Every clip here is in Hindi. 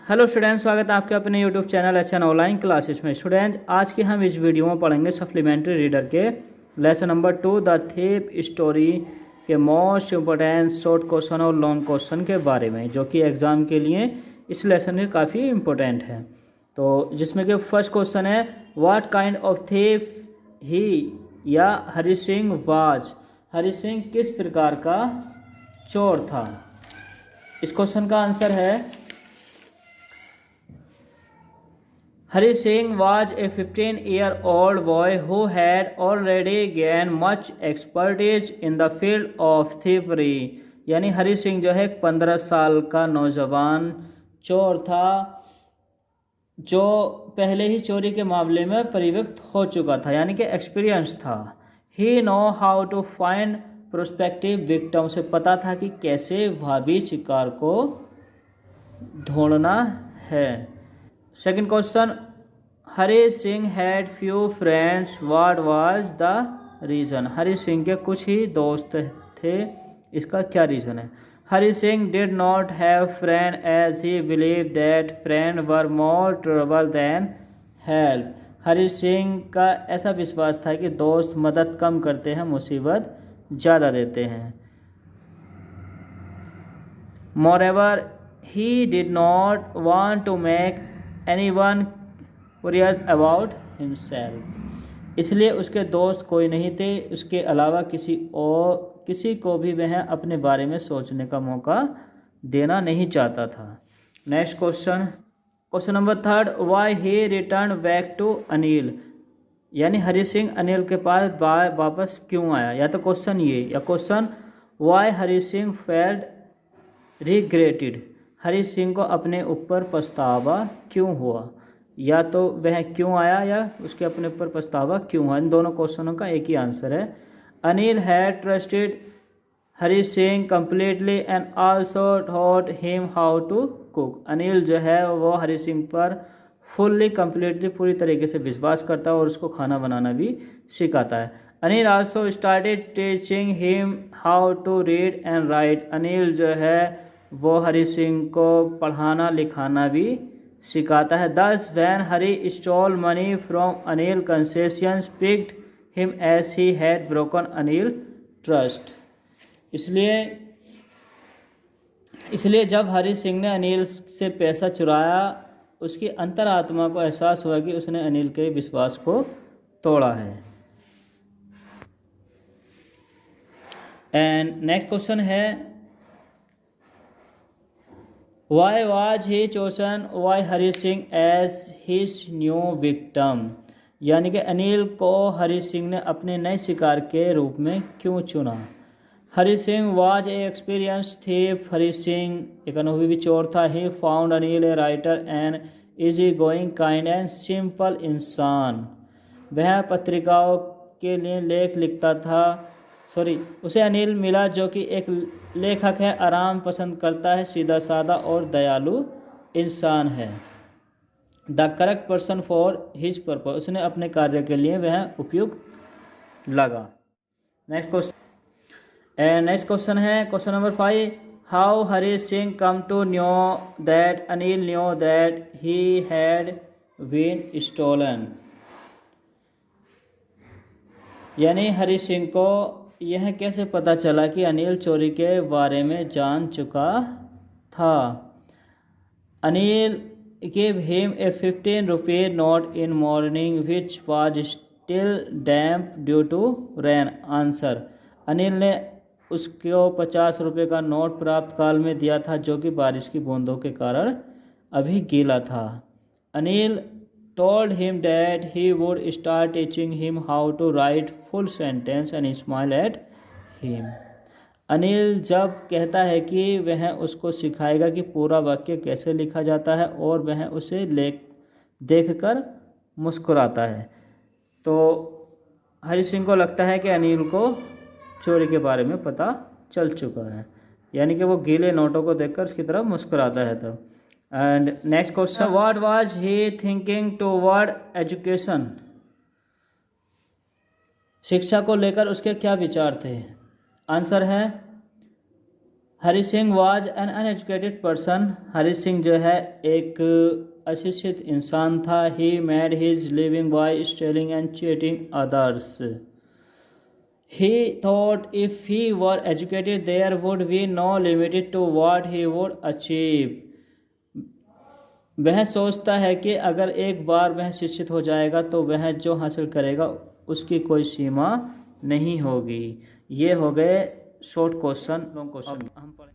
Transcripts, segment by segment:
हेलो स्टूडेंट, स्वागत है आपके अपने YouTube channel HN online classes में। स्टूडेंट, आज की हम इस वीडियो में पढ़ेंगे सप्लीमेंट्री रीडर के lesson number 2 the thief story के मोस्ट इम्पोर्टेंट शॉर्ट क्वेश्चन और लॉन्ग क्वेश्चन के बारे में, जो कि एग्ज़ाम के लिए इस लेसन में काफ़ी इम्पोर्टेंट है। तो जिसमें कि फर्स्ट क्वेश्चन है, व्हाट काइंड ऑफ थीप ही या हरि सिंह वाज। हरि सिंह किस प्रकार का चोर था। इस क्वेश्चन का आंसर है, Hari Singh was a 15-year-old boy who had already gained much expertise in the field of thievery। यानी हरि सिंह जो है 15 साल का नौजवान चोर था, जो पहले ही चोरी के मामले में परिविक्त हो चुका था, यानी कि एक्सपीरियंस था। He know how to find prospective victims। से पता था कि कैसे भावी शिकार को ढूंढना है। Second question, Hari Singh had few friends, what was the reason. Hari Singh के कुछ ही दोस्त थे, इसका क्या रीज़न है। Hari Singh did not have friend as he believe that friend were more trouble than help. Hari Singh का ऐसा विश्वास था कि दोस्त मदद कम करते हैं, मुसीबत ज़्यादा देते हैं। Moreover he did not want to make anyone curious about himself। इसलिए उसके दोस्त कोई नहीं थे, उसके अलावा किसी को भी वह अपने बारे में सोचने का मौका देना नहीं चाहता था। Next question, question number third, why he return back to Anil. यानी हरि सिंह अनिल के पास वापस क्यों आया। या तो क्वेश्चन ये, या question why Hari Singh felt regretted. Hari Singh को अपने ऊपर पछतावा क्यों हुआ। या तो वह क्यों आया या उसके अपने ऊपर पछतावा क्यों हुआ। इन दोनों क्वेश्चनों का एक ही आंसर है। Anil had trusted Hari Singh completely and also taught him how to cook. Anil जो है वो हरि सिंह पर फुल्ली कम्प्लीटली पूरी तरीके से विश्वास करता है और उसको खाना बनाना भी सिखाता है। Anil also started teaching him how to read and write. Anil जो है वो हरि सिंह को पढ़ाना लिखाना भी सिखाता है। Thus when Hari stole money from Anil conscience pricked him as he had broken Anil trust. इसलिए जब हरि सिंह ने अनिल से पैसा चुराया, उसकी अंतरात्मा को एहसास हुआ कि उसने अनिल के विश्वास को तोड़ा है। एंड नेक्स्ट क्वेश्चन है, Why was he chosen by Hari Singh as his new victim। यानी कि अनिल को हरि सिंह ने अपने नए शिकार के रूप में क्यों चुना। Hari Singh was a experienced thief। Hari Singh एक अनुभवी भी चोर था। He found Anil a writer and easy going kind and simple इंसान। वह पत्रिकाओं के लिए लेख लिखता था। उसे अनिल मिला जो कि एक लेखक है, आराम पसंद करता है, सीधा साधा और दयालु इंसान है। The correct person for his purpose. उसने अपने कार्य के लिए वह उपयुक्त लगा। नेक्स्ट क्वेश्चन है question number 5, how Hari Singh come to know that Anil know that he had been stolen. यानी हरि सिंह को यह कैसे पता चला कि अनिल चोरी के बारे में जान चुका था। Anil gave him a 15 rupee note in morning which was still damp due to rain। Answer, Anil ने उसको 50 रुपये का नोट प्राप्त काल में दिया था, जो कि बारिश की बूंदों के कारण अभी गीला था। Anil told him that he would start teaching him how to write full sentence and smile at him। Anil जब कहता है कि वह उसको सिखाएगा कि पूरा वाक्य कैसे लिखा जाता है और वह उसे देखकर मुस्कुराता है। तो हरि सिंह को लगता है कि अनिल को चोरी के बारे में पता चल चुका है, यानी कि वो गीले नोटों को देखकर उसकी तरफ मुस्कुराता है। तो and next question, what was he thinking toward education. शिक्षा को लेकर उसके क्या विचार थे। आंसर है, Hari Singh was an uneducated person. Hari Singh जो है एक अशिक्षित इंसान था। He made his living by stealing and cheating others. He thought if he were educated there would be no limited to what he would achieve. वह सोचता है कि अगर एक बार वह शिक्षित हो जाएगा तो वह जो हासिल करेगा उसकी कोई सीमा नहीं होगी। ये हो गए शॉर्ट क्वेश्चन। लॉन्ग क्वेश्चन हम पढ़ेंगे।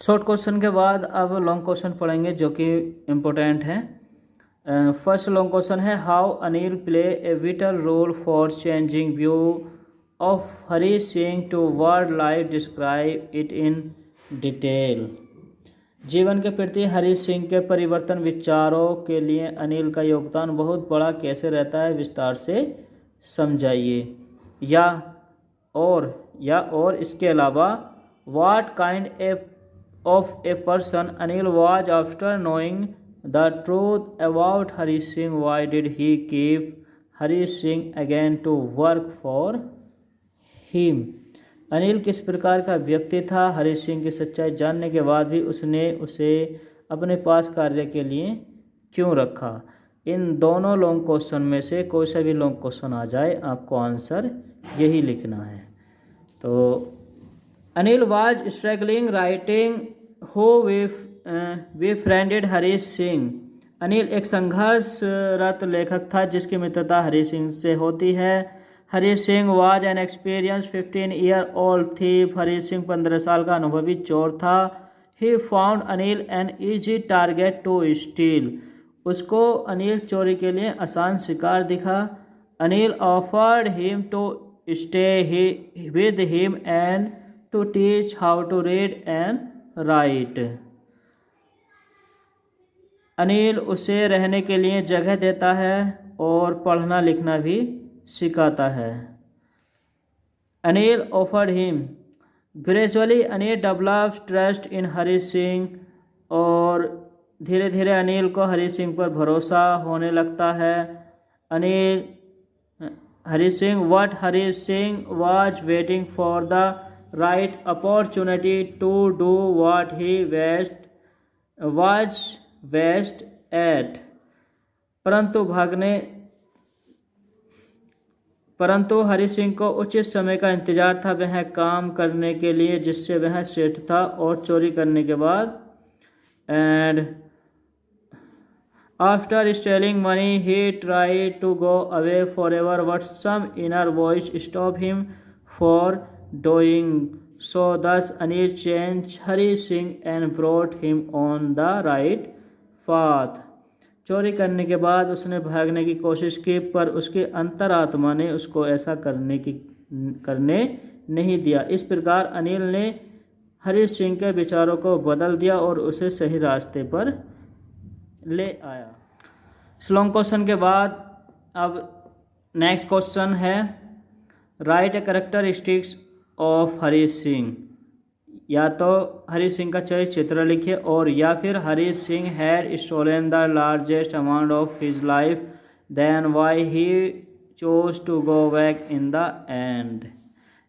शॉर्ट क्वेश्चन के बाद अब लॉन्ग क्वेश्चन पढ़ेंगे जो कि इम्पोर्टेंट है। फर्स्ट लॉन्ग क्वेश्चन है how Anil play a vital role for changing view of Hari Singh to world life, describe it in detail. जीवन के प्रति हरी सिंह के परिवर्तन विचारों के लिए अनिल का योगदान बहुत बड़ा कैसे रहता है, विस्तार से समझाइए। और इसके अलावा what kind of a person Anil was after knowing the truth about Hari Singh, why did he keep Hari Singh again to work for him. Anil किस प्रकार का व्यक्ति था। हरी सिंह की सच्चाई जानने के बाद भी उसने उसे अपने पास कार्य के लिए क्यों रखा। इन दोनों लॉन्ग क्वेश्चन में से कोई सा भी लॉन्ग क्वेश्चन आ जाए आपको आंसर यही लिखना है। तो Anil was struggling writing who befriended Hari Singh. Anil एक संघर्षरत लेखक था जिसकी मित्रता हरी सिंह से होती है। Hari Singh was an experience 15-year old thief। Hari Singh 15 साल का अनुभवी चोर था। He found Anil an easy target to steal. उसको अनिल चोरी के लिए आसान शिकार दिखा। Anil offered him to stay with him and to teach how to read and write. Anil उसे रहने के लिए जगह देता है और पढ़ना लिखना भी सिखाता है। Anil offered him. Gradually Anil developed trust in Hari Singh. और धीरे धीरे अनिल को हरी सिंह पर भरोसा होने लगता है। Hari Singh was waiting for the right opportunity to do what he was best at. परंतु हरी सिंह को उचित समय का इंतजार था। वह काम करने के लिए जिससे वह श्रेष्ठ था और चोरी करने के बाद and after stealing money he tried to go away forever but some inner voice stop him for doing so. Thus Anil change Hari Singh and brought him on the right path. चोरी करने के बाद उसने भागने की कोशिश की पर उसकी अंतरात्मा ने उसको ऐसा करने नहीं दिया। इस प्रकार अनिल ने हरी सिंह के विचारों को बदल दिया और उसे सही रास्ते पर ले आया। इस लॉन्ग क्वेश्चन के बाद अब नेक्स्ट क्वेश्चन है right A characteristics of Hari Singh. या तो हरी सिंह का चरित्र लिखिए और या फिर Hari Singh had stolen the largest amount of his life then why he chose to go back in the end.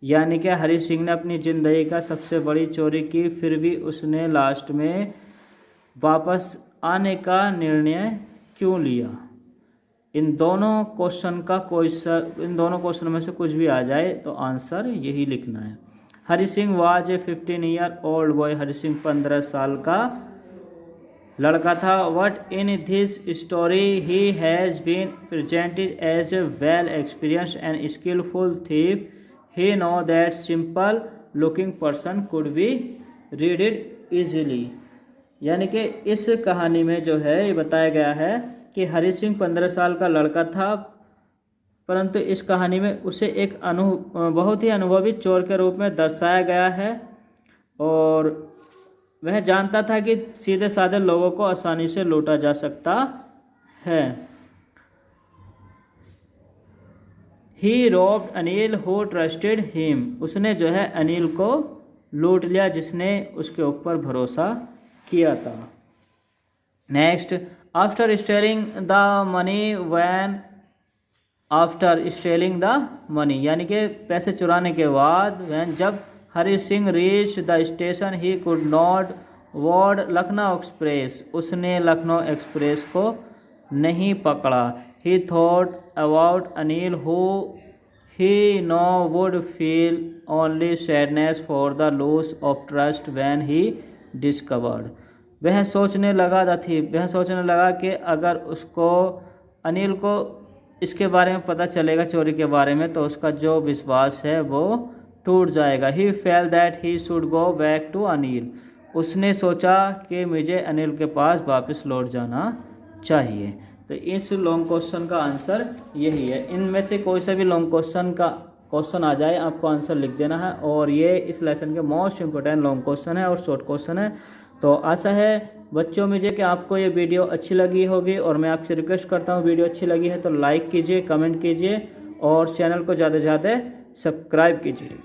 यानी कि हरी सिंह ने अपनी ज़िंदगी का सबसे बड़ी चोरी की फिर भी उसने लास्ट में वापस आने का निर्णय क्यों लिया। इन दोनों क्वेश्चन में से कुछ भी आ जाए तो आंसर यही लिखना है। Hari Singh was a 15-year-old boy. Hari Singh 15 साल का लड़का था। But in this story he has been presented as a well experienced and skillful thief. He know that simple looking person could be read it easily. यानी कि इस कहानी में जो है ये बताया गया है कि हरी सिंह 15 साल का लड़का था परंतु इस कहानी में उसे एक बहुत ही अनुभवी चोर के रूप में दर्शाया गया है और वह जानता था कि सीधे साधे लोगों को आसानी से लूटा जा सकता है। He robbed Anil who trusted him. उसने जो है अनिल को लूट लिया जिसने उसके ऊपर भरोसा किया था। Next after stealing the money यानी कि पैसे चुराने के बाद जब Hari Singh reach the station he could not board Lucknow express. उसने लखनऊ एक्सप्रेस को नहीं पकड़ा। He thought about Anil who he know would feel only sadness for the loss of trust when he discovered. वह सोचने लगा कि अगर उसको अनिल को इसके बारे में पता चलेगा, चोरी के बारे में, तो उसका जो विश्वास है वो टूट जाएगा। He felt that he should go back to Anil. उसने सोचा कि मुझे अनिल के पास वापस लौट जाना चाहिए। तो इस लॉन्ग क्वेश्चन का आंसर यही है। इनमें से कोई सा भी लॉन्ग क्वेश्चन आ जाए आपको आंसर लिख देना है। और ये इस लेसन के मोस्ट इंपोर्टेंट लॉन्ग क्वेश्चन है और शॉर्ट क्वेश्चन है। तो आशा है बच्चों मुझे कि आपको ये वीडियो अच्छी लगी होगी, और मैं आपसे रिक्वेस्ट करता हूँ वीडियो अच्छी लगी है तो लाइक कीजिए, कमेंट कीजिए और चैनल को ज़्यादा से ज़्यादा सब्सक्राइब कीजिए।